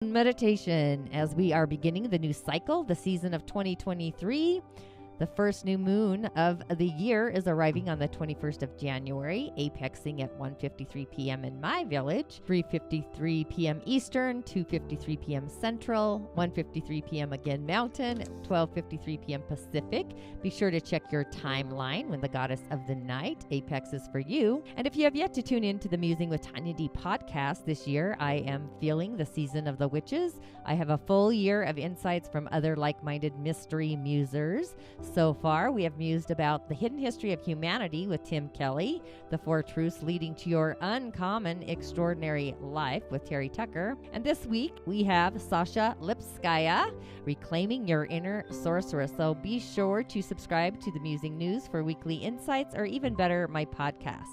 Meditation as we are beginning the new cycle, the season of 2023. The first new moon of the year is arriving on the 21st of January, apexing at 1:53 p.m. in my village, 3:53 p.m. Eastern, 2:53 p.m. Central, 1:53 p.m. again Mountain, 12:53 p.m. Pacific. Be sure to check your timeline when the goddess of the night apexes for you. And if you have yet to tune in to the Musing with Tonya D podcast this year, I am feeling the season of the witches. I have a full year of insights from other like-minded mystery musers. So far, we have mused about the hidden history of humanity with Tim Kelly, the 4 truths leading to your uncommon, extraordinary life with Terry Tucker. And this week, we have Sasha Lipskaya, reclaiming your inner sorceress. So be sure to subscribe to the Musing News for weekly insights, or even better, my podcast.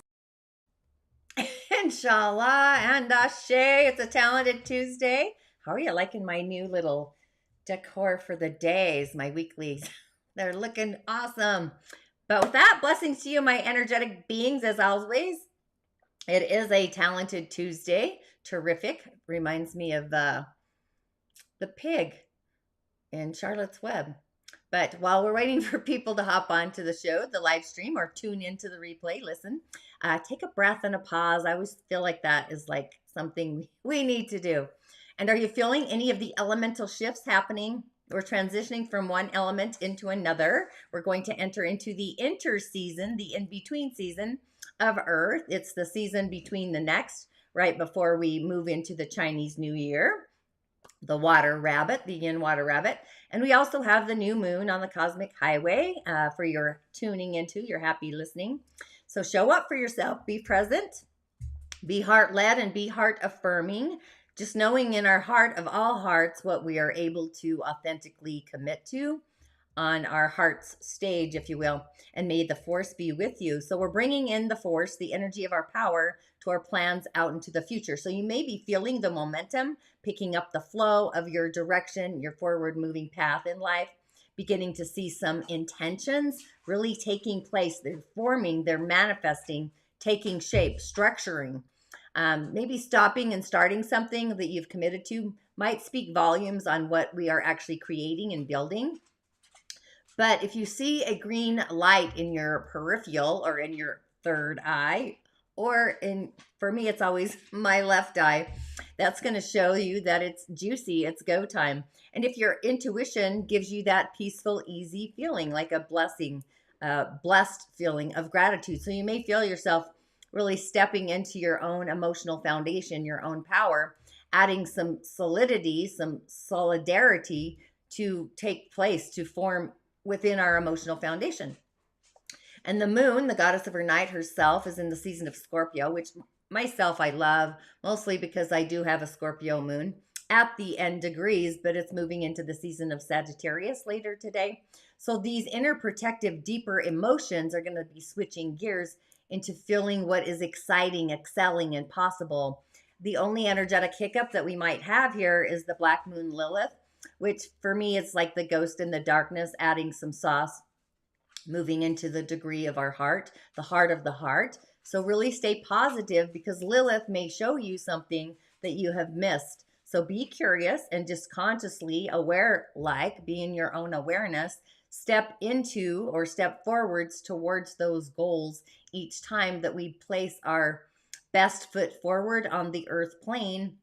Inshallah and Ashe, it's a talented Tuesday. How are you liking my new little decor for the days, my weeklies? They're looking awesome. But with that, blessings to you, my energetic beings, as always. It is a talented Tuesday. Terrific. Reminds me of the pig in Charlotte's Web. But while we're waiting for people to hop on to the show, the live stream, or tune into the replay, listen, take a breath and a pause. I always feel like that is like something we need to do. And are you feeling any of the elemental shifts happening? We're transitioning from one element into another. We're going to enter into the interseason, the in-between season of Earth. It's the season between the next, right before we move into the Chinese New Year, the water rabbit, the Yin water rabbit. And we also have the new moon on the cosmic highway for your tuning into, your happy listening. So show up for yourself, be present, be heart-led, and be heart-affirming. Just knowing in our heart of all hearts what we are able to authentically commit to on our heart's stage, if you will, and may the force be with you. So we're bringing in the force, the energy of our power, to our plans out into the future. So you may be feeling the momentum, picking up the flow of your direction, your forward moving path in life, beginning to see some intentions really taking place. They're forming, they're manifesting, taking shape, structuring. Maybe stopping and starting something that you've committed to might speak volumes on what we are actually creating and building. But if you see a green light in your peripheral or in your third eye, or for me, it's always my left eye, that's going to show you that it's juicy, it's go time. And if your intuition gives you that peaceful, easy feeling, like a blessing, blessed feeling of gratitude. So you may feel yourself really stepping into your own emotional foundation, your own power, adding some solidity, some solidarity to take place, to form within our emotional foundation. And the moon, the goddess of her night herself, is in the season of Scorpio, which myself I love, mostly because I do have a Scorpio moon at the end degrees, but it's moving into the season of Sagittarius later today. So these inner protective, deeper emotions are going to be switching gears into feeling what is exciting, excelling, and possible. The only energetic hiccup that we might have here is the Black Moon Lilith, which for me, it's like the ghost in the darkness, adding some sauce, moving into the degree of our heart, the heart of the heart. So really stay positive, because Lilith may show you something that you have missed. So be curious and just consciously aware, like be in your own awareness, step into or step forwards towards those goals each time that we place our best foot forward on the earth plane.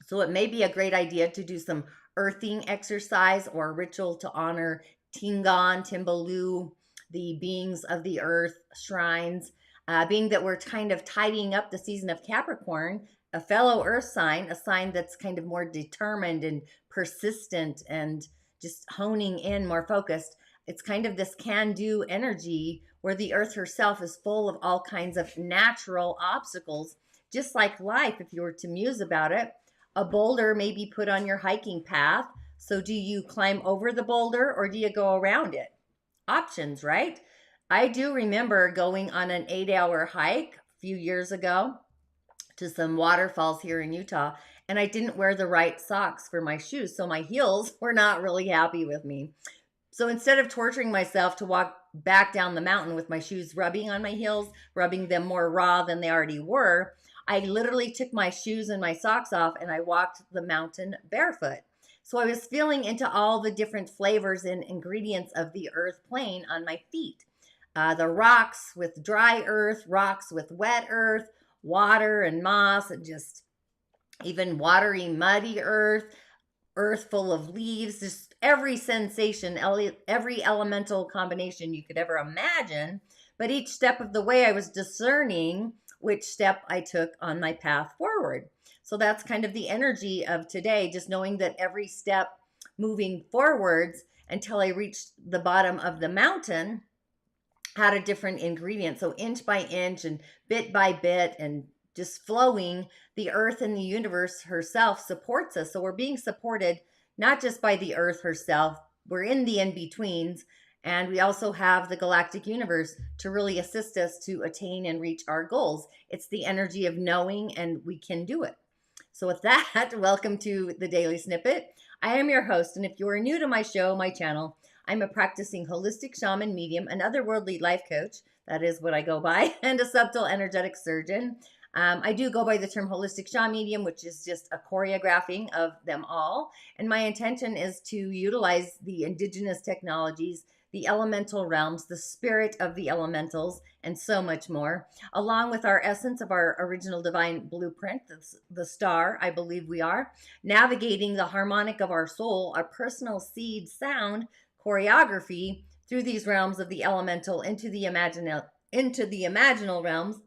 So it may be a great idea to do some earthing exercise or ritual to honor Tingan, Timbalu, the beings of the earth, shrines, being that we're kind of tidying up the season of Capricorn, a fellow earth sign, a sign that's kind of more determined and persistent and just honing in, more focused. It's kind of this can-do energy where the earth herself is full of all kinds of natural obstacles, just like life. If you were to muse about it, a boulder may be put on your hiking path. So do you climb over the boulder or do you go around it? Options, right? I do remember going on an 8-hour hike a few years ago to some waterfalls here in Utah, and I didn't wear the right socks for my shoes, so my heels were not really happy with me. So instead of torturing myself to walk back down the mountain with my shoes rubbing on my heels, rubbing them more raw than they already were, I literally took my shoes and my socks off and I walked the mountain barefoot. So I was feeling into all the different flavors and ingredients of the earth plane on my feet. The rocks with dry earth, rocks with wet earth, water and moss, and just even watery, muddy earth, earth full of leaves, just every sensation, every elemental combination you could ever imagine. But each step of the way, I was discerning which step I took on my path forward. So that's kind of the energy of today, just knowing that every step moving forwards until I reached the bottom of the mountain had a different ingredient. So inch by inch and bit by bit and just flowing, the earth and the universe herself supports us. So we're being supported not just by the earth herself, we're in the in-betweens, and we also have the galactic universe to really assist us to attain and reach our goals. It's the energy of knowing, and we can do it. So with that, welcome to the Daily Snippet. I am your host, and if you are new to my show, my channel, I'm a practicing holistic shaman, medium, an otherworldly life coach, that is what I go by, and a subtle energetic surgeon. I do go by the term holistic shaman medium, which is just a choreographing of them all. And my intention is to utilize the indigenous technologies, the elemental realms, the spirit of the elementals, and so much more, along with our essence of our original divine blueprint, the star, I believe we are, navigating the harmonic of our soul, our personal seed sound choreography through these realms of the elemental into the imaginal realms,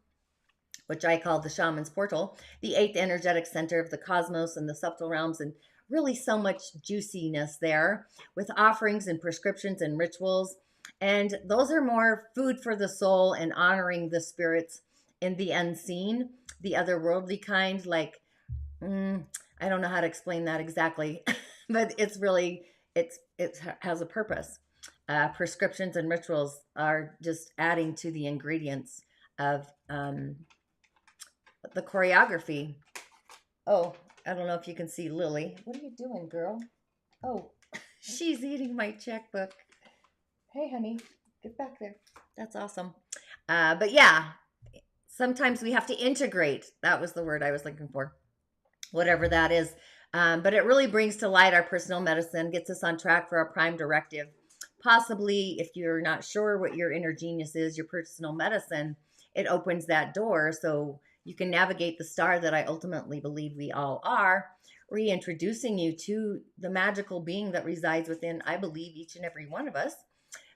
which I call the shaman's portal, the eighth energetic center of the cosmos and the subtle realms, and really so much juiciness there with offerings and prescriptions and rituals. And those are more food for the soul and honoring the spirits in the unseen, the otherworldly kind. Like, I don't know how to explain that exactly, but it's really, it has a purpose. Prescriptions and rituals are just adding to the ingredients of the choreography. Oh, I don't know if you can see Lily. What are you doing, girl? Oh, she's eating my checkbook. Hey, honey, get back there. That's awesome. But yeah, sometimes we have to integrate. That was the word I was looking for. Whatever that is. But it really brings to light our personal medicine, gets us on track for our prime directive. Possibly, if you're not sure what your inner genius is, your personal medicine, it opens that door so you can navigate the star that I ultimately believe we all are, reintroducing you to the magical being that resides within, I believe, each and every one of us,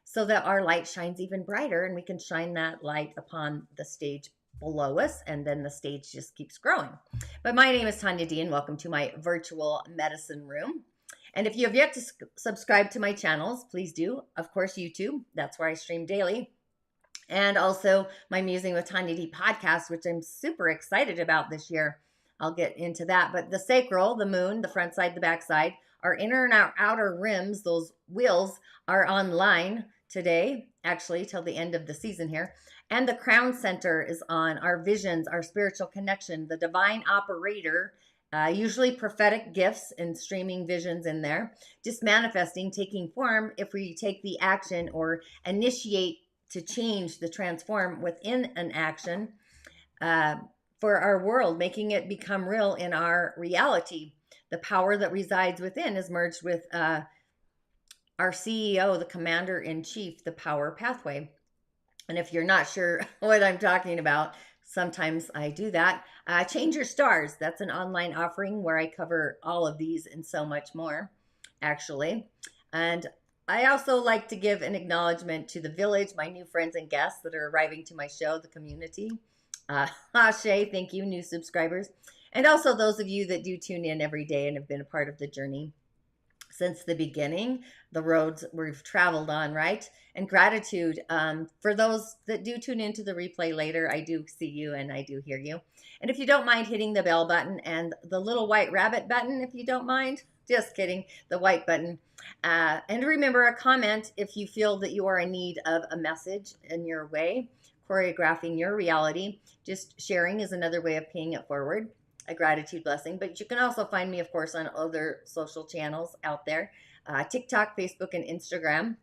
so that our light shines even brighter and we can shine that light upon the stage below us, and then the stage just keeps growing. But my name is Tonya D, and welcome to my virtual medicine room. And if you have yet to subscribe to my channels, please do. Of course, YouTube, that's where I stream daily. And also my Musing with Tonya D podcast, which I'm super excited about this year. I'll get into that. But the sacral, the moon, the front side, the back side, our inner and our outer rims, those wheels are online today, actually, till the end of the season here. And the crown center is on, our visions, our spiritual connection, the divine operator, usually prophetic gifts and streaming visions in there, just manifesting, taking form if we take the action or initiate to change, the transform within an action for our world, making it become real in our reality. The power that resides within is merged with our CEO, the commander-in-chief, the power pathway. And if you're not sure what I'm talking about, sometimes I do that. Change Your Stars. That's an online offering where I cover all of these and so much more, actually. And I also like to give an acknowledgement to the village, my new friends and guests that are arriving to my show, the community. Shay, thank you, new subscribers. And also those of you that do tune in every day and have been a part of the journey since the beginning, the roads we've traveled on, right? And gratitude for those that do tune into the replay later. I do see you and I do hear you. And if you don't mind hitting the bell button and the little white rabbit button, if you don't mind, just kidding, the white button. And remember, a comment if you feel that you are in need of a message in your way, choreographing your reality. Just sharing is another way of paying it forward, a gratitude blessing. But you can also find me, of course, on other social channels out there, TikTok, Facebook, and Instagram.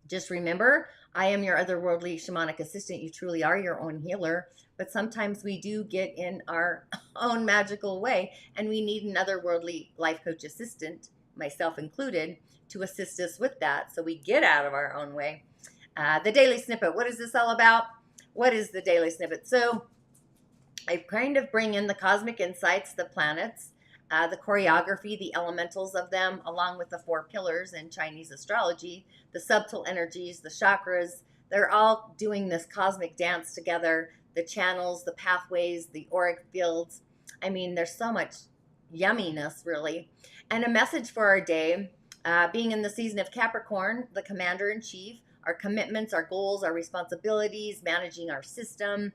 Just remember, I am your otherworldly shamanic assistant. You truly are your own healer, but sometimes we do get in our own magical way, and we need an otherworldly life coach assistant, myself included, to assist us with that so we get out of our own way. The daily snippet. What is this all about? What is the daily snippet? So I kind of bring in the cosmic insights, the planets, the choreography, the elementals of them, along with the 4 pillars in Chinese astrology, the subtle energies, the chakras. They're all doing this cosmic dance together, the channels, the pathways, the auric fields. I mean, there's so much yumminess, really. And a message for our day, being in the season of Capricorn, the commander-in-chief, our commitments, our goals, our responsibilities, managing our system,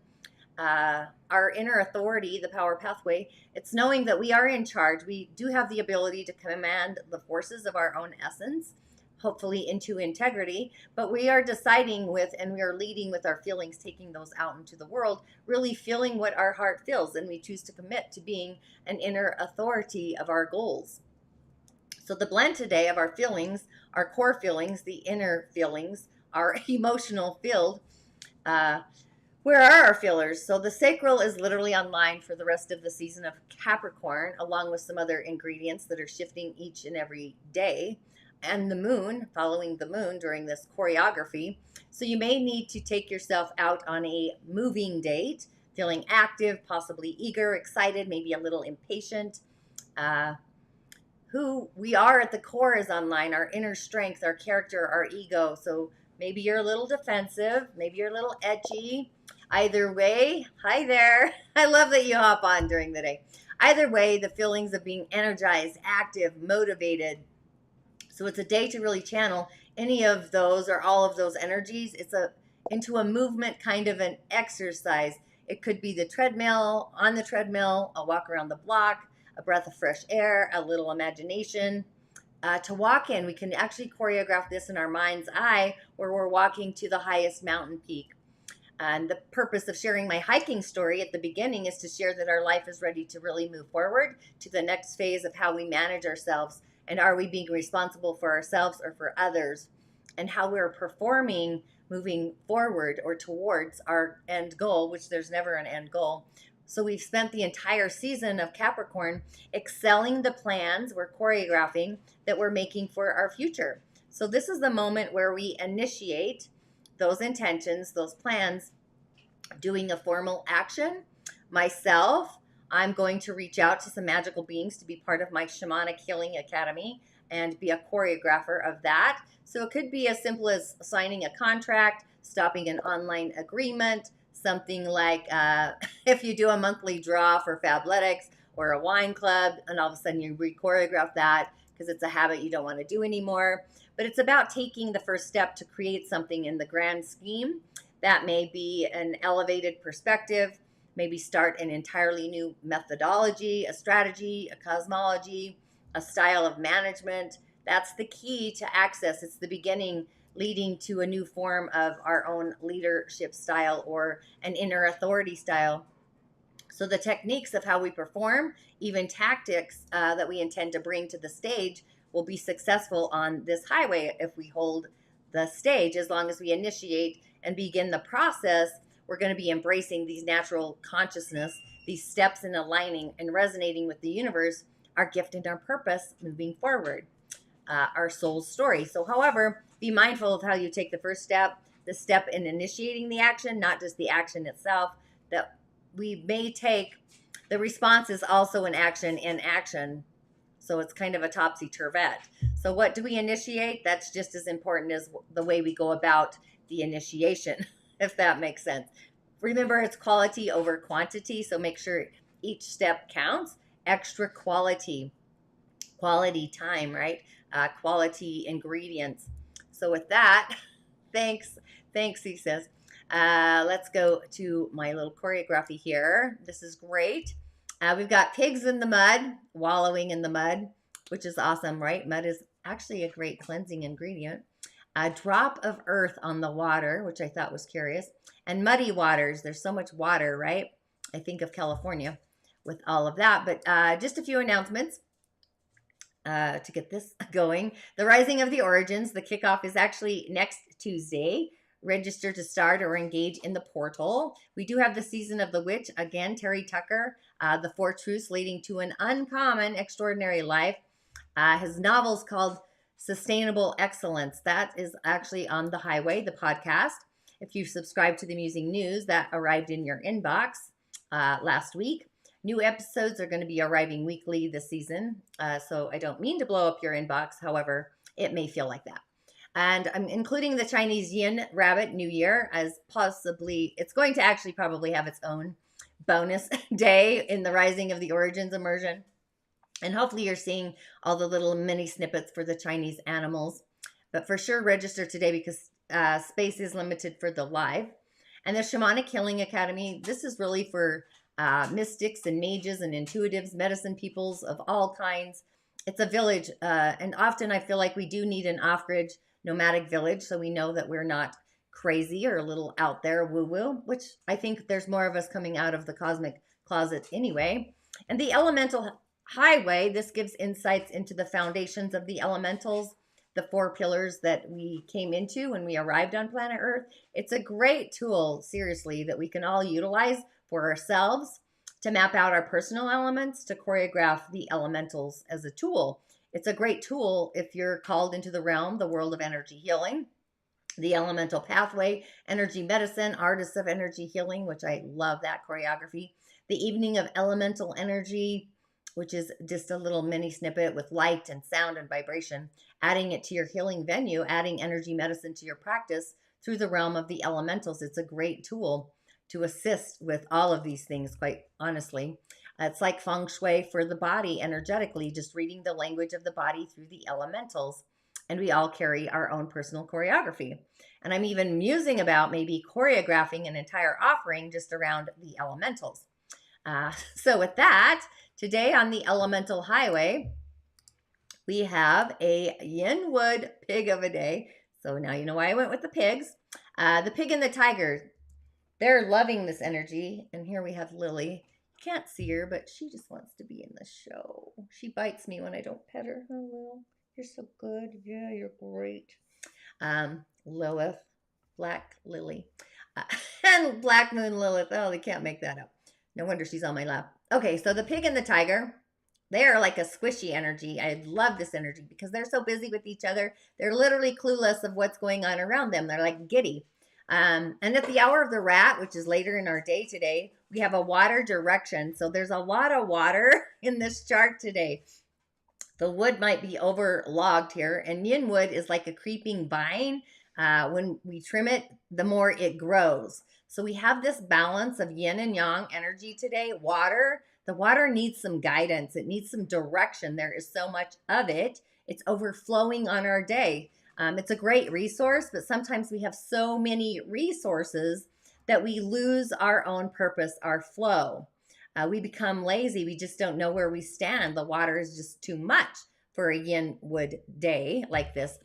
our inner authority, the power pathway. It's knowing that we are in charge. We do have the ability to command the forces of our own essence, hopefully into integrity, but we are deciding with, and we are leading with our feelings, taking those out into the world, really feeling what our heart feels, and we choose to commit to being an inner authority of our goals. So the blend today of our feelings, our core feelings, the inner feelings, our emotional field, where are our feelers? So the sacral is literally online for the rest of the season of Capricorn, along with some other ingredients that are shifting each and every day. And the moon, following the moon during this choreography. So you may need to take yourself out on a moving date, feeling active, possibly eager, excited, maybe a little impatient. Who we are at the core is online, our inner strength, our character, our ego. So maybe you're a little defensive, maybe you're a little edgy. Either way, hi there. I love that you hop on during the day. Either way, the feelings of being energized, active, motivated. So it's a day to really channel any of those or all of those energies. It's into a movement, kind of an exercise. It could be the treadmill, on the treadmill, a walk around the block, a breath of fresh air, a little imagination. To walk in, we can actually choreograph this in our mind's eye where we're walking to the highest mountain peak. And the purpose of sharing my hiking story at the beginning is to share that our life is ready to really move forward to the next phase of how we manage ourselves. And are we being responsible for ourselves or for others? And how we're performing moving forward or towards our end goal, which there's never an end goal. So we've spent the entire season of Capricorn excelling the plans we're choreographing that we're making for our future. So this is the moment where we initiate those intentions, those plans, doing a formal action. Myself, I'm going to reach out to some magical beings to be part of my Shamanic Healing Academy and be a choreographer of that. So it could be as simple as signing a contract, stopping an online agreement, something like if you do a monthly draw for Fabletics or a wine club, and all of a sudden you re-choreograph that because it's a habit you don't want to do anymore. But it's about taking the first step to create something in the grand scheme. That may be an elevated perspective, maybe start an entirely new methodology, a strategy, a cosmology, a style of management. That's the key to access. It's the beginning leading to a new form of our own leadership style or an inner authority style. So the techniques of how we perform, even tactics that we intend to bring to the stage, will be successful on this highway if we hold the stage. As long as we initiate and begin the process, we're going to be embracing these natural consciousness, these steps in aligning and resonating with the universe, our gift and our purpose moving forward, our soul's story. So however, be mindful of how you take the first step, the step in initiating the action, not just the action itself, that we may take. The response is also an action in action. So it's kind of a topsy-turvette. So what do we initiate? That's just as important as the way we go about the initiation, if that makes sense. Remember, it's quality over quantity. So make sure each step counts. Extra quality time, right? Quality ingredients. So with that, thanks, he says. Let's go to my little choreography here. This is great. We've got pigs in the mud, wallowing in the mud, which is awesome, right? Mud is actually a great cleansing ingredient. A drop of earth on the water, which I thought was curious. And muddy waters. There's so much water, right? I think of California with all of that. But just a few announcements to get this going. The Rising of the Origins, the kickoff is actually next Tuesday, register to start or engage in the portal. We do have the season of the witch. Again, Terry Tucker, The Four Truths Leading to an Uncommon Extraordinary Life. His novel's called Sustainable Excellence. That is actually on The Highway, the podcast. If you subscribe to the Musing News, that arrived in your inbox last week. New episodes are going to be arriving weekly this season, so I don't mean to blow up your inbox. However, it may feel like that. And I'm including the Chinese Yin Rabbit New Year as possibly, it's going to actually probably have its own bonus day in the Rising of the Origins immersion. And hopefully you're seeing all the little mini snippets for the Chinese animals. But for sure, register today because space is limited for the live. And the Shamanic Healing Academy, this is really for mystics and mages and intuitives, medicine peoples of all kinds. It's a village, and often I feel like we do need an off-grid nomadic village so we know that we're not crazy or a little out there woo-woo, which I think there's more of us coming out of the cosmic closet anyway. And the Elemental Highway, this gives insights into the foundations of the elementals, the 4 pillars that we came into when we arrived on planet Earth. It's a great tool, seriously, that we can all utilize for ourselves to map out our personal elements, to choreograph the elementals as a tool. It's a great tool if you're called into the realm, the world of energy healing, the elemental pathway, energy medicine, artists of energy healing, which I love that choreography, the evening of elemental energy, which is just a little mini snippet with light and sound and vibration, adding it to your healing venue, adding energy medicine to your practice through the realm of the elementals. It's a great tool to assist with all of these things, quite honestly. It's like feng shui for the body energetically, just reading the language of the body through the elementals. And we all carry our own personal choreography. And I'm even musing about maybe choreographing an entire offering just around the elementals. So with that, today on the Elemental Highway, we have a Yin Wood Pig of a day. So now you know why I went with the pigs. The pig and the tiger, they're loving this energy. And here we have Lily. You can't see her, but she just wants to be in the show. She bites me when I don't pet her. Oh, Lil, you're so good. Yeah, you're great. Lilith, Black Lily, and Black Moon Lilith. Oh, they can't make that up. No wonder she's on my lap. Okay, so the pig and the tiger, they are like a squishy energy. I love this energy because they're so busy with each other. They're literally clueless of what's going on around them. They're like giddy. And at the hour of the rat, which is later in our day today, we have a water direction. So there's a lot of water in this chart today. The wood might be overlogged here. And yin wood is like a creeping vine. When we trim it, the more it grows. So we have this balance of yin and yang energy today. Water, the water needs some guidance. It needs some direction. There is so much of it. It's overflowing on our day. It's a great resource, but sometimes we have so many resources that we lose our own purpose, our flow. We become lazy. We just don't know where we stand. The water is just too much for a yin wood day like this.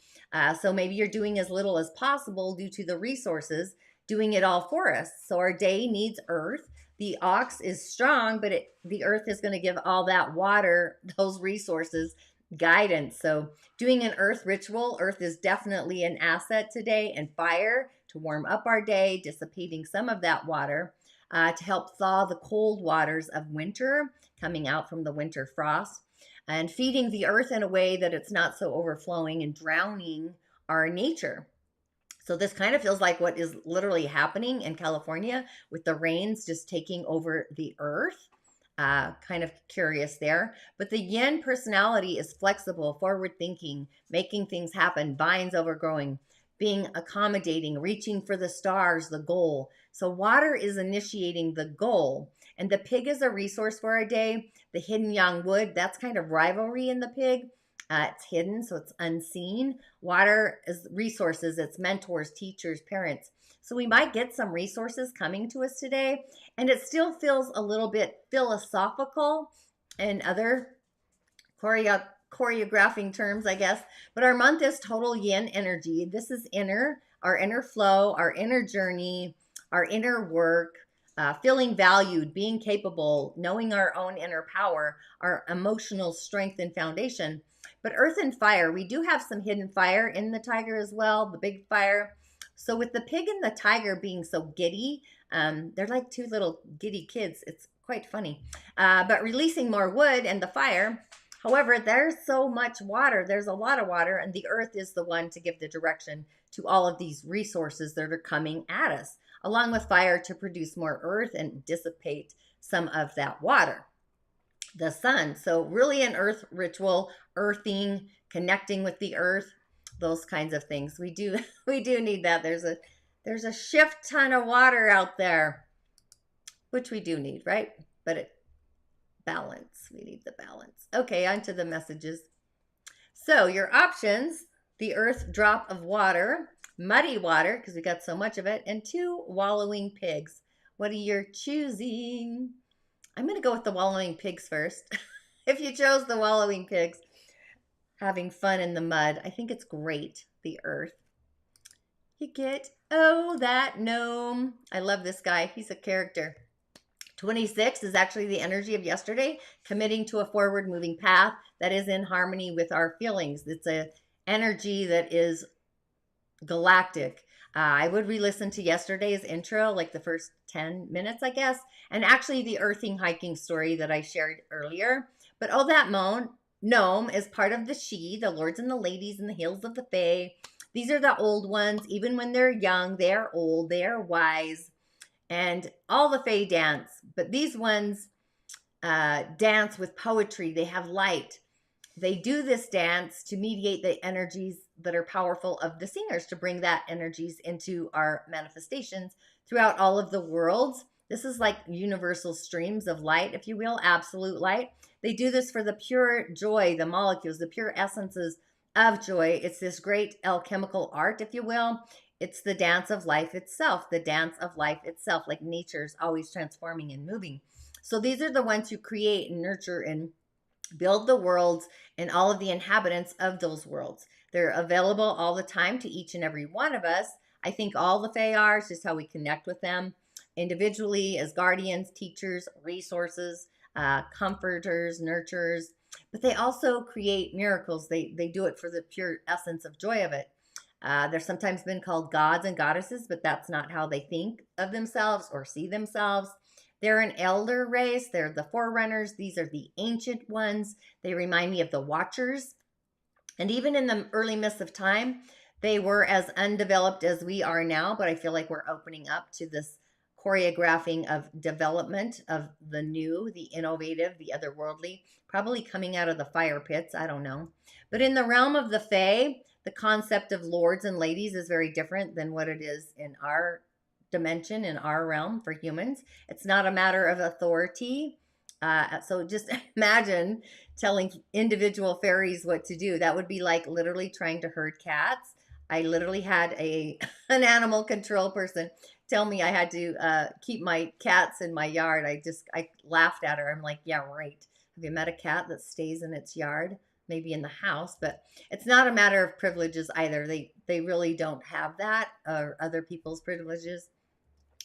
So maybe you're doing as little as possible due to the resources doing it all for us. So our day needs earth. The ox is strong, but the earth is going to give all that water, those resources, guidance. So doing an earth ritual, earth is definitely an asset today, and fire to warm up our day, dissipating some of that water to help thaw the cold waters of winter coming out from the winter frost, and feeding the earth in a way that it's not so overflowing and drowning our nature. So this kind of feels like what is literally happening in California with the rains just taking over the earth. Kind of curious there. But the yin personality is flexible, forward thinking, making things happen, vines overgrowing, being accommodating, reaching for the stars, the goal. So water is initiating the goal. And the pig is a resource for our day. The hidden yang wood, that's kind of rivalry in the pig. It's hidden, so it's unseen. Water is resources. It's mentors, teachers, parents. So we might get some resources coming to us today, and it still feels a little bit philosophical and other choreographing terms, I guess. But our month is total yin energy. This is inner, our inner flow, our inner journey, our inner work, feeling valued, being capable, knowing our own inner power, our emotional strength and foundation. But earth and fire, we do have some hidden fire in the tiger as well, the big fire. So with the pig and the tiger being so giddy, they're like two little giddy kids. It's quite funny. But releasing more wood and the fire. However, there's so much water. There's a lot of water, and the earth is the one to give the direction to all of these resources that are coming at us, along with fire to produce more earth and dissipate some of that water. The sun. So really an earth ritual, earthing, connecting with the earth, those kinds of things. We do need that. There's a shift ton of water out there, which we do need, right? But balance. We need the balance. Okay, on to the messages. So your options, the earth drop of water, muddy water, because we got so much of it, and 2 wallowing pigs. What are you choosing? I'm going to go with the wallowing pigs first. If you chose the wallowing pigs, having fun in the mud, I think it's great, the earth. You get, oh, that gnome. I love this guy. He's a character. 26 is actually the energy of yesterday, committing to a forward moving path that is in harmony with our feelings. It's a energy that is galactic. I would re-listen to yesterday's intro, like the first 10 minutes, I guess, and actually the earthing hiking story that I shared earlier. But oh, that gnome is part of the she, the lords and the ladies in the hills of the fae. These are the old ones. Even when they're young, they are old, they are wise, and all the fae dance. But these ones dance with poetry. They have light. They do this dance to mediate the energies that are powerful of the singers, to bring that energies into our manifestations throughout all of the worlds. This is like universal streams of light, if you will, absolute light. They do this for the pure joy, the molecules, the pure essences of joy. It's this great alchemical art, if you will. It's the dance of life itself, the dance of life itself, like nature's always transforming and moving. So these are the ones who create and nurture and build the worlds and all of the inhabitants of those worlds. They're available all the time to each and every one of us. I think all the fae are, it's just how we connect with them individually as guardians, teachers, resources, comforters, nurturers. But they also create miracles. They do it for the pure essence of joy of it. They're sometimes been called gods and goddesses, but that's not how they think of themselves or see themselves. They're an elder race. They're the forerunners. These are the ancient ones. They remind me of the watchers. And even in the early mists of time, they were as undeveloped as we are now, but I feel like we're opening up to this choreographing of development of the new, the innovative, the otherworldly, probably coming out of the fire pits. I don't know. But in the realm of the fae, the concept of lords and ladies is very different than what it is in our dimension, in our realm for humans. It's not a matter of authority. So just imagine telling individual fairies what to do. That would be like literally trying to herd cats. I literally had an animal control person tell me I had to keep my cats in my yard. I laughed at her. I'm like, yeah, right. Have you met a cat that stays in its yard? Maybe in the house, but it's not a matter of privileges either. They really don't have that, or other people's privileges.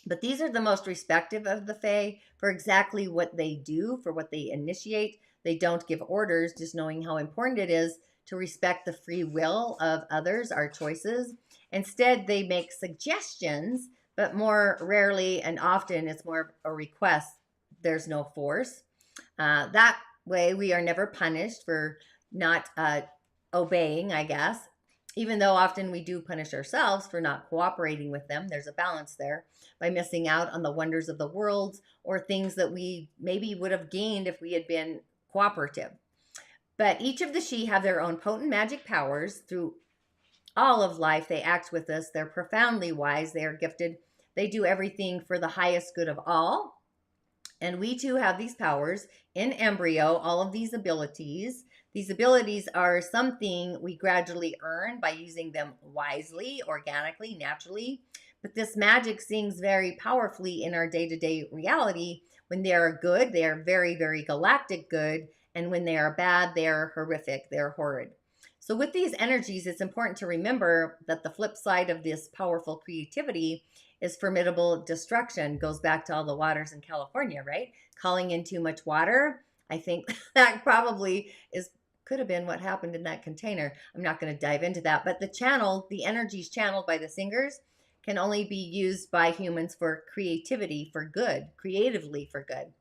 But these are the most respective of the fae for exactly what they do, for what they initiate. They don't give orders, just knowing how important it is to respect the free will of others, our choices. Instead, they make suggestions, but more rarely and often it's more a request. There's no force. That way, we are never punished for not obeying, I guess, even though often we do punish ourselves for not cooperating with them. There's a balance there by missing out on the wonders of the world or things that we maybe would have gained if we had been cooperative. But each of the she have their own potent magic powers through all of life. They act with us. They're profoundly wise. They are gifted. They do everything for the highest good of all. And we too have these powers in embryo, all of these abilities. These abilities are something we gradually earn by using them wisely, organically, naturally. But this magic sings very powerfully in our day-to-day reality. When they are good, they are very, very galactic good. And when they are bad, they are horrific, they're horrid. So with these energies, it's important to remember that the flip side of this powerful creativity is formidable destruction. Goes back to all the waters in California, right? Calling in too much water. I think that probably could have been what happened in that container. I'm not going to dive into that, but the energies channeled by the singers can only be used by humans for creativity, for good, creatively for good.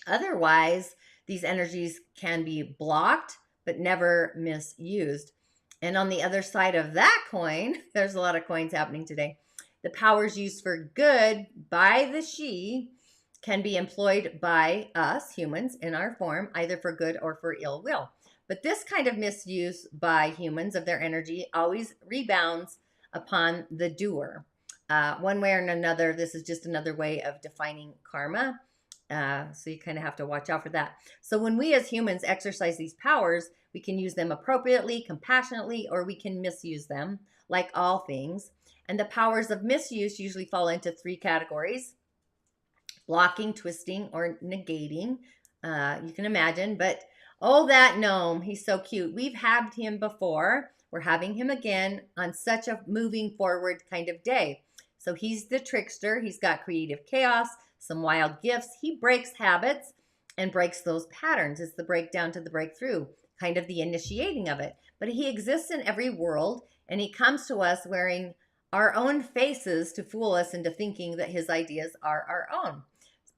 Otherwise, these energies can be blocked but never misused. And on the other side of that coin, there's a lot of coins happening today. The powers used for good by the she can be employed by us humans in our form, either for good or for ill will. But this kind of misuse by humans of their energy always rebounds upon the doer. One way or another, this is just another way of defining karma. So you kind of have to watch out for that. So when we as humans exercise these powers, we can use them appropriately, compassionately, or we can misuse them, like all things. And the powers of misuse usually fall into 3 categories: blocking, twisting, or negating. You can imagine, but oh, that gnome, he's so cute. We've had him before. We're having him again on such a moving forward kind of day. So he's the trickster. He's got creative chaos, some wild gifts. He breaks habits and breaks those patterns. It's the breakdown to the breakthrough, kind of the initiating of it. But he exists in every world, and he comes to us wearing our own faces to fool us into thinking that his ideas are our own.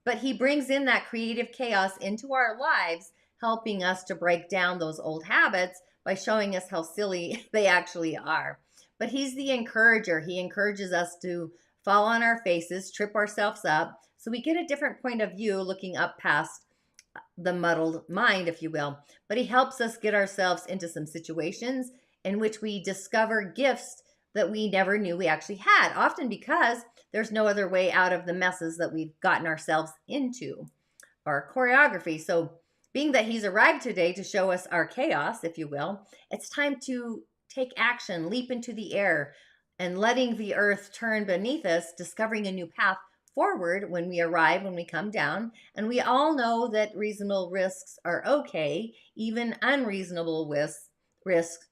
But he brings in that creative chaos into our lives, helping us to break down those old habits by showing us how silly they actually are. But he's the encourager. He encourages us to fall on our faces, trip ourselves up, so we get a different point of view looking up past the muddled mind, if you will. But he helps us get ourselves into some situations in which we discover gifts that we never knew we actually had, often because there's no other way out of the messes that we've gotten ourselves into, our choreography. So being that he's arrived today to show us our chaos, if you will, it's time to take action, leap into the air, and letting the earth turn beneath us, discovering a new path forward when we arrive, when we come down. And we all know that reasonable risks are okay. Even unreasonable risks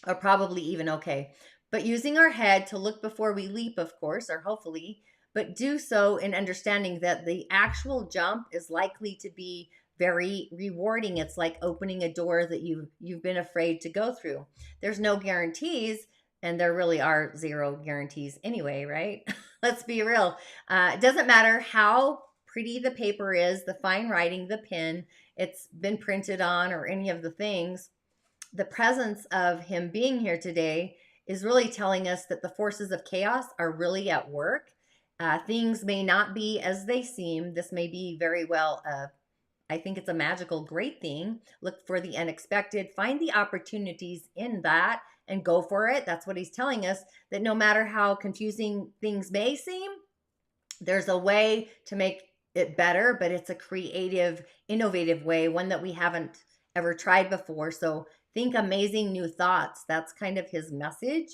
are probably even okay. But using our head to look before we leap, of course, or hopefully, but do so in understanding that the actual jump is likely to be very rewarding. It's like opening a door that you've been afraid to go through. There's no guarantees, and there really are 0 guarantees anyway, right? Let's be real. It doesn't matter how pretty the paper is, the fine writing, the pen it's been printed on, or any of the things. The presence of him being here today is really telling us that the forces of chaos are really at work. Things may not be as they seem. This may be very well, I think it's a magical, great thing. Look for the unexpected. Find the opportunities in that and go for it. That's what he's telling us, that no matter how confusing things may seem, there's a way to make it better, but it's a creative, innovative way, one that we haven't ever tried before. So think amazing new thoughts. That's kind of his message.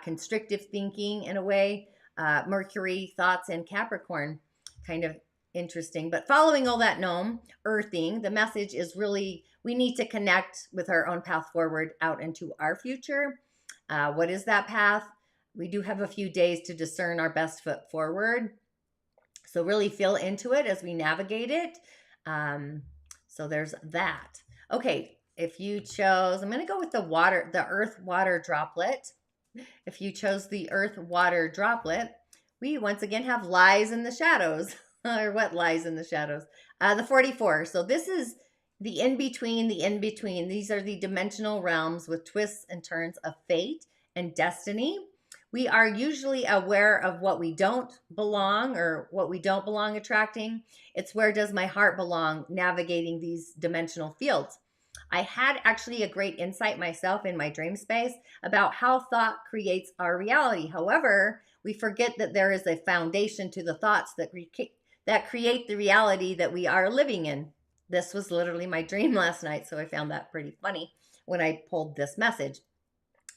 Constrictive thinking in a way. Mercury thoughts in Capricorn, kind of interesting. But following all that gnome, earthing, the message is really we need to connect with our own path forward out into our future. What is that path? We do have a few days to discern our best foot forward. So really feel into it as we navigate it. So there's that. Okay, if you chose, I'm going to go with the earth water droplet. If you chose the earth water droplet, we once again have lies in the shadows. Or what lies in the shadows? The 44. So this is the in-between, the in-between. These are the dimensional realms with twists and turns of fate and destiny. We are usually aware of what we don't belong or what we don't belong attracting. It's where does my heart belong navigating these dimensional fields. I had actually a great insight myself in my dream space about how thought creates our reality. However, we forget that there is a foundation to the thoughts that create the reality that we are living in. This was literally my dream last night, so I found that pretty funny when I pulled this message.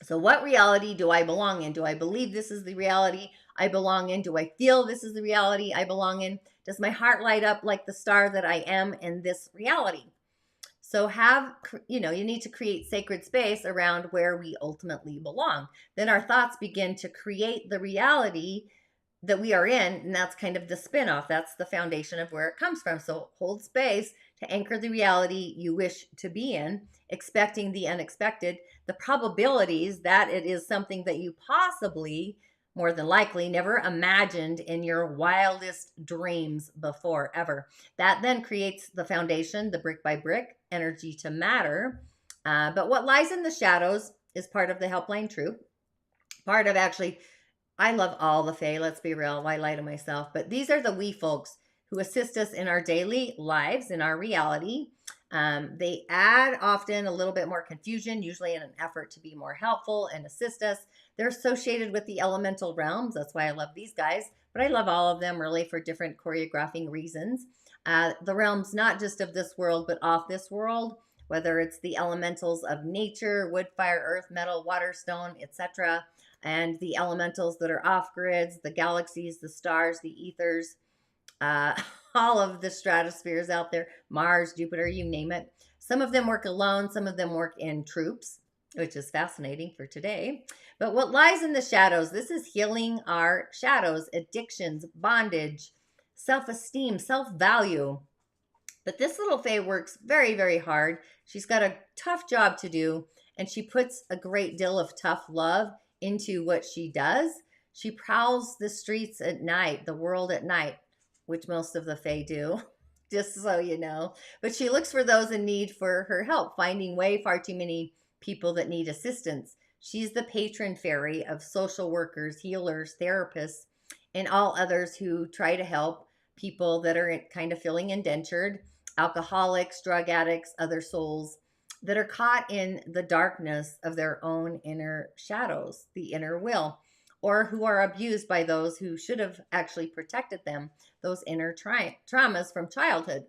So what reality do I belong in? Do I believe this is the reality I belong in? Do I feel this is the reality I belong in? Does my heart light up like the star that I am in this reality? So you need to create sacred space around where we ultimately belong. Then our thoughts begin to create the reality that we are in, and that's kind of the spin-off. That's the foundation of where it comes from. So hold space to anchor the reality you wish to be in, expecting the unexpected, the probabilities that it is something that you possibly more than likely never imagined in your wildest dreams before, ever. That then creates the foundation, the brick by brick, energy to matter. But what lies in the shadows is part of the helpline troop. Part of actually, I love all the Fae, let's be real. Why lie to myself? But these are the wee folks who assist us in our daily lives, in our reality. They add often a little bit more confusion, usually in an effort to be more helpful and assist us. They're associated with the elemental realms. That's why I love these guys. But I love all of them really for different choreographing reasons. The realms, not just of this world, but off this world, whether it's the elementals of nature, wood, fire, earth, metal, water, stone, etc., and the elementals that are off grids, the galaxies, the stars, the ethers, all of the stratospheres out there, Mars, Jupiter, you name it. Some of them work alone, some of them work in troops, which is fascinating for today. But what lies in the shadows, this is healing our shadows, addictions, bondage, self-esteem, self-value. But this little Fae works very, very hard. She's got a tough job to do, and she puts a great deal of tough love into what she does. She prowls the streets at night, the world at night, which most of the Fae do, just so you know. But she looks for those in need for her help, finding way far too many people that need assistance. She's the patron fairy of social workers, healers, therapists, and all others who try to help people that are kind of feeling indentured, alcoholics, drug addicts, other souls that are caught in the darkness of their own inner shadows, the inner will, or who are abused by those who should have actually protected them, those inner traumas from childhood.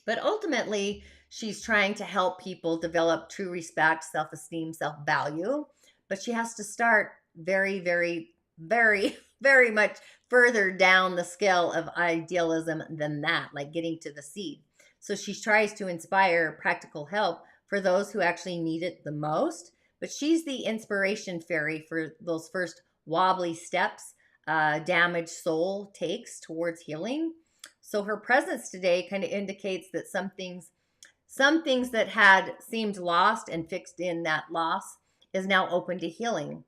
But ultimately, she's trying to help people develop true respect, self-esteem, self-value. But she has to start very, very, very, very much further down the scale of idealism than that, like getting to the seed. So she tries to inspire practical help for those who actually need it the most. But she's the inspiration fairy for those first wobbly steps damaged soul takes towards healing. So her presence today kind of indicates that some things that had seemed lost and fixed in that loss is now open to healing.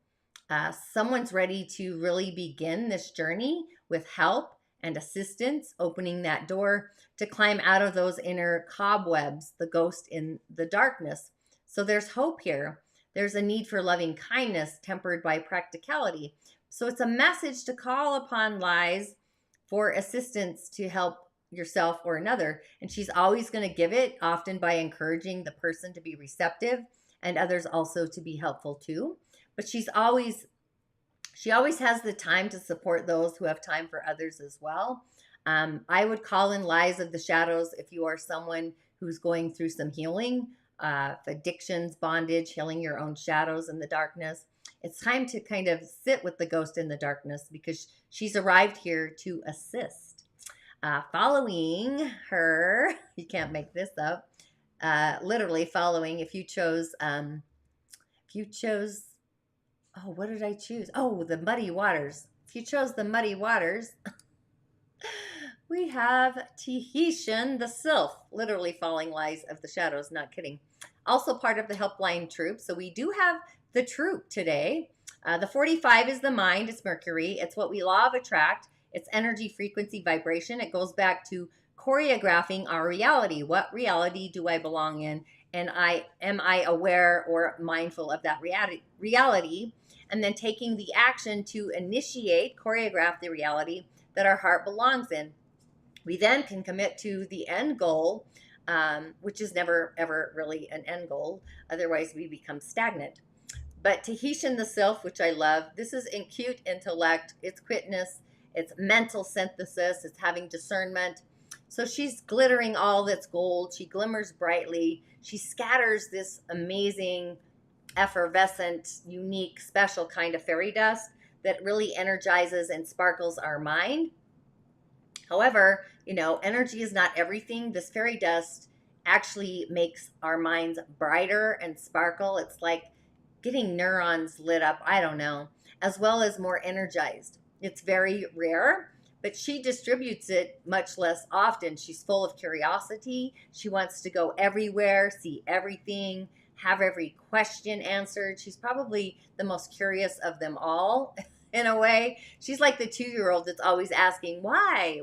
Someone's ready to really begin this journey with help and assistance, opening that door to climb out of those inner cobwebs, the ghost in the darkness. So there's hope here. There's a need for loving kindness tempered by practicality. So it's a message to call upon lies for assistance to help yourself or another. And she's always going to give it, often by encouraging the person to be receptive and others also to be helpful too. But she always has the time to support those who have time for others as well. I would call in lies of the shadows if you are someone who's going through some healing, addictions, bondage, healing your own shadows in the darkness. It's time to kind of sit with the ghost in the darkness because she's arrived here to assist. Following her, you can't make this up, literally following, if you chose, oh, what did I choose? Oh, the muddy waters. If you chose the muddy waters, we have Tahitian the Sylph, literally falling lies of the shadows, not kidding. Also part of the helpline troop. So we do have the troop today. The 45 is the mind. It's Mercury. It's what we law of attract. It's energy, frequency, vibration. It goes back to choreographing our reality. What reality do I belong in? And am I aware or mindful of that reality? And then taking the action to initiate, choreograph the reality that our heart belongs in. We then can commit to the end goal, which is never, ever really an end goal. Otherwise, we become stagnant. But Tahitian the Sylph, which I love, this is in cute intellect. It's quickness. It's mental synthesis. It's having discernment. So she's glittering all that's gold. She glimmers brightly. She scatters this amazing, effervescent, unique, special kind of fairy dust that really energizes and sparkles our mind. However, energy is not everything. This fairy dust actually makes our minds brighter and sparkle. It's like getting neurons lit up, I don't know, as well as more energized. It's very rare, but she distributes it much less often. She's full of curiosity. She wants to go everywhere, see everything, have every question answered. She's probably the most curious of them all. in a way. She's like the 2-year-old that's always asking, why,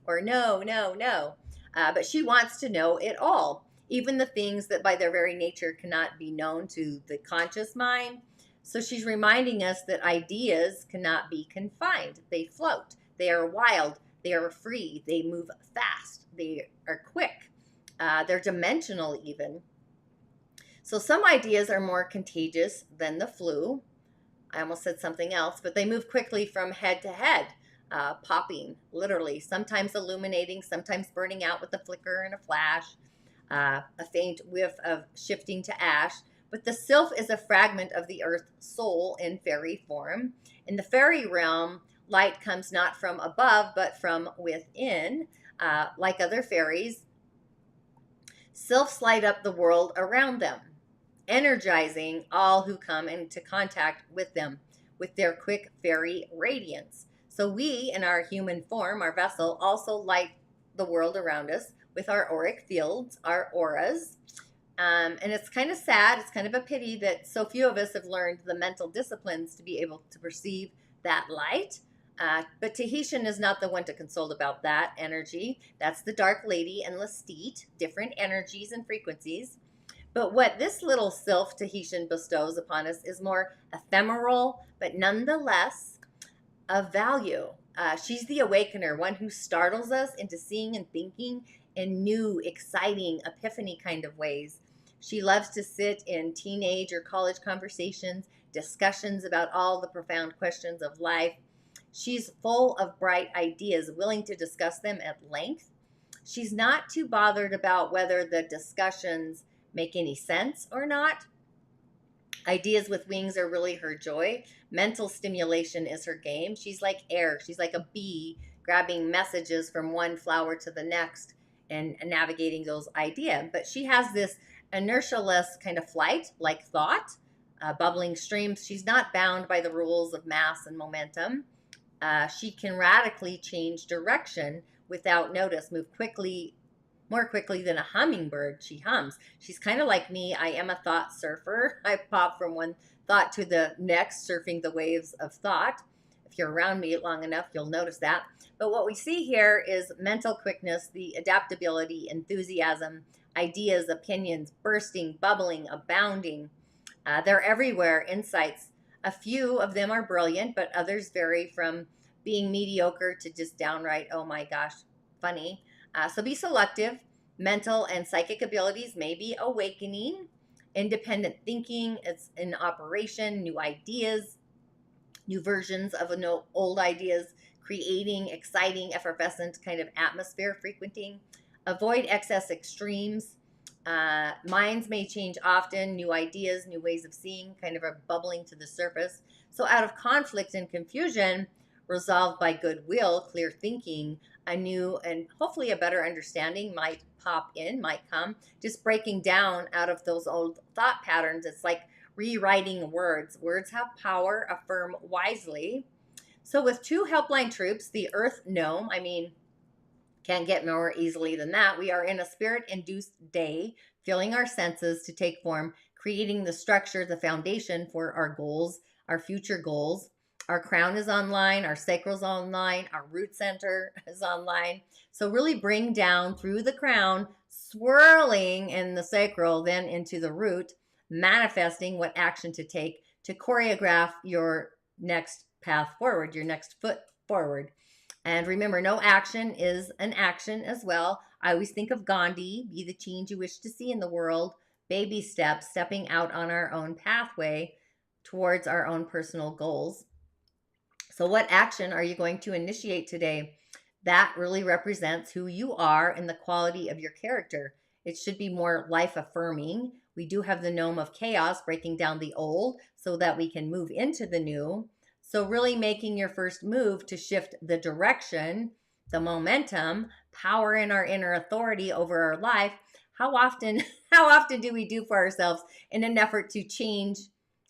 or no, no, no. But she wants to know it all, even the things that by their very nature cannot be known to the conscious mind. So she's reminding us that ideas cannot be confined. They float. They are wild. They are free. They move fast. They are quick. They're dimensional even. So some ideas are more contagious than the flu. I almost said something else, but they move quickly from head to head, popping, literally, sometimes illuminating, sometimes burning out with a flicker and a flash, a faint whiff of shifting to ash. But the sylph is a fragment of the earth soul in fairy form. In the fairy realm, light comes not from above, but from within. Like other fairies, sylphs light up the world around them, energizing all who come into contact with them with their quick fairy radiance. So we, in our human form, our vessel, also light the world around us with our auric fields, our auras. And it's kind of sad, it's kind of a pity that so few of us have learned the mental disciplines to be able to perceive that light. But Tahitian is not the one to consult about that energy. That's the Dark Lady and Lestate, different energies and frequencies. But what this little sylph Tahitian bestows upon us is more ephemeral, but nonetheless of value. She's the awakener, one who startles us into seeing and thinking in new, exciting, epiphany kind of ways. She loves to sit in teenage or college conversations, discussions about all the profound questions of life. She's full of bright ideas, willing to discuss them at length. She's not too bothered about whether the discussions make any sense or not. Ideas with wings are really her joy. Mental stimulation is her game. She's like air. She's like a bee grabbing messages from one flower to the next and navigating those ideas. But she has this inertialess kind of flight, like thought, bubbling streams. She's not bound by the rules of mass and momentum. She can radically change direction without notice, move quickly, more quickly than a hummingbird. She hums. She's kind of like me. I am a thought surfer. I pop from one thought to the next, surfing the waves of thought. If you're around me long enough, you'll notice that. But what we see here is mental quickness, the adaptability, enthusiasm, ideas, opinions, bursting, bubbling, abounding. They're everywhere, insights. A few of them are brilliant, but others vary from being mediocre to just downright, oh my gosh, funny. So be selective. Mental and psychic abilities may be awakening. Independent thinking, it's in operation. New ideas, new versions of old ideas, creating exciting, effervescent kind of atmosphere, frequenting. Avoid excess extremes. Minds may change often. New ideas, new ways of seeing kind of are bubbling to the surface. So out of conflict and confusion, resolved by goodwill, clear thinking, a new and hopefully a better understanding might pop in, might come. Just breaking down out of those old thought patterns. It's like rewriting words. Words have power. Affirm wisely. So with 2 helpline troops, the Earth Gnome, can't get more easily than that. We are in a spirit-induced day, filling our senses to take form, creating the structure, the foundation for our goals, our future goals. Our crown is online, our sacral is online, our root center is online. So really bring down through the crown, swirling in the sacral, then into the root, manifesting what action to take to choreograph your next path forward, your next foot forward. And remember, no action is an action as well. I always think of Gandhi, be the change you wish to see in the world. Baby steps, stepping out on our own pathway towards our own personal goals. So what action are you going to initiate today? That really represents who you are and the quality of your character. It should be more life-affirming. We do have the gnome of chaos breaking down the old so that we can move into the new. So really making your first move to shift the direction, the momentum, power in our inner authority over our life. How often do we do for ourselves in an effort to change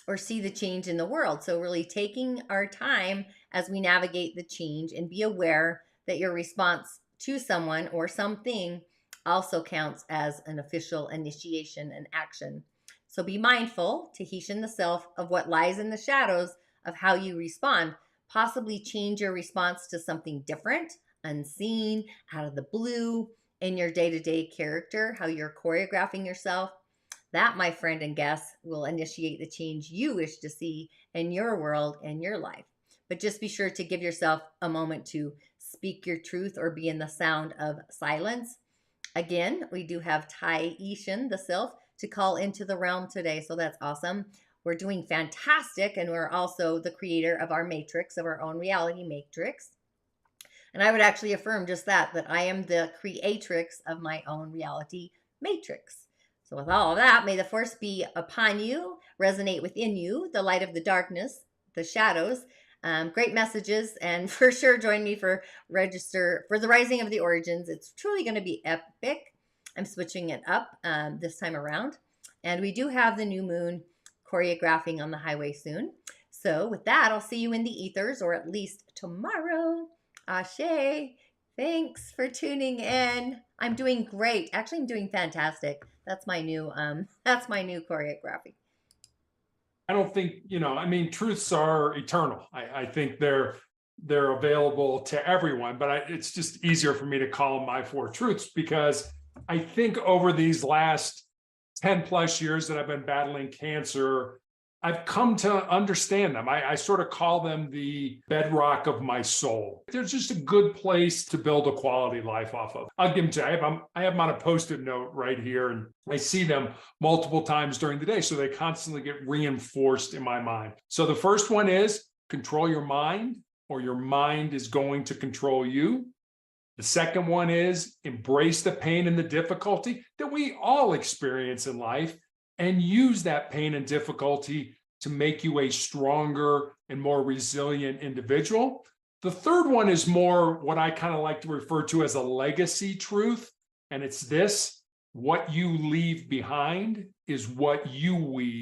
or see the change in the world? So really taking our time as we navigate the change, and be aware that your response to someone or something also counts as an official initiation and action. So be mindful, Tahitian the self, of what lies in the shadows of how you respond, possibly change your response to something different, unseen, out of the blue, in your day-to-day character, how you're choreographing yourself. That, my friend and guest, will initiate the change you wish to see in your world and your life. But just be sure to give yourself a moment to speak your truth or be in the sound of silence. Again, we do have Tai Ishan, the sylph, to call into the realm today. So that's awesome. We're doing fantastic. And we're also the creator of our matrix, of our own reality matrix. And I would actually affirm just that I am the creatrix of my own reality matrix. So with all of that, may the force be upon you, resonate within you, the light of the darkness, the shadows. Great messages, and for sure join me for register for the Rising of the Origins. It's truly going to be epic. I'm switching it up this time around, and we do have the new moon choreographing on the highway soon. So with that, I'll see you in the ethers, or at least tomorrow. Ashe. Thanks for tuning in. I'm doing great. Actually, I'm doing fantastic. That's my new choreography. I don't think, I mean, truths are eternal. I think they're available to everyone, but it's just easier for me to call them my 4 truths, because I think over these last 10 plus years that I've been battling cancer, I've come to understand them. I sort of call them the bedrock of my soul. They're just a good place to build a quality life off of. I'll give them to you. I have them on a Post-it note right here, and I see them multiple times during the day. So they constantly get reinforced in my mind. So the first one is control your mind, or your mind is going to control you. The second one is embrace the pain and the difficulty that we all experience in life, and use that pain and difficulty to make you a stronger and more resilient individual. The third one is more what I kind of like to refer to as a legacy truth. And it's this: what you leave behind is what you weave.